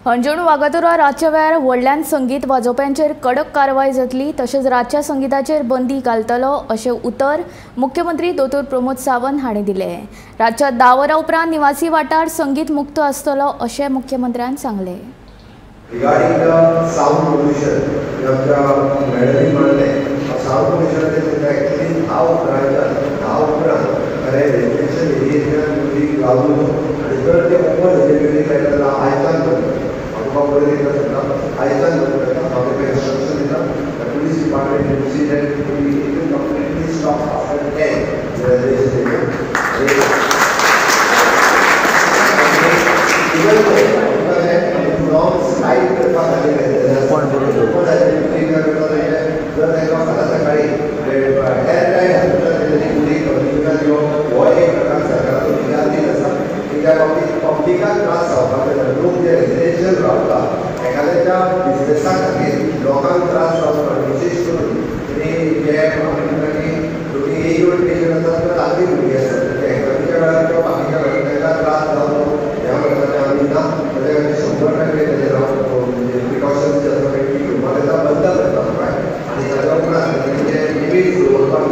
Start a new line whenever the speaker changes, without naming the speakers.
अंजुण वागातोरा रातच्या वेळार व्हडल्यान संगीत वाजोवप्यांचेर कडक कारवाय जातली तशेंच रातच्या संगीताचेर बंदी घालतलो अशें उतर मुख्यमंत्री दोतोर प्रमोद सावंत हांणी दिलें। रातच्या 10 वरां उपरांत निवासी वाठार संगीत मुक्त आसतलो अशें मुख्यमंत्र्यान सांगलें।
Regarding the sound pollution, madam sound pollution actually how residential areas music लागू आणि जर ते ओपन म्युझिक आहे त्याला आयकन करतात आयकन करतात police department incident will completely stop after 10 पब्लिकाक त्रास जावपाक लोक जे रेजिडेन्शियल रावता एखाद्याच्या बिजनेसा खातीर लोकांक त्रास जावपाक विशेष करून तुमी जे तुमी एज ओल्ड पेशंट आसात किंवा धाकटी भुरगीं आसात एकाच्या वेळार किंवा बाकीच्या वेळार तांकां त्रास जावचो ह्या प्रकारचे आमी ना ताच्या खातीर 100% प्रिकॉशन्स जे आसा ते घेवपाक बंद करता आणि ताच्या उपरांत तेंचे लिमीट्स दवरपाक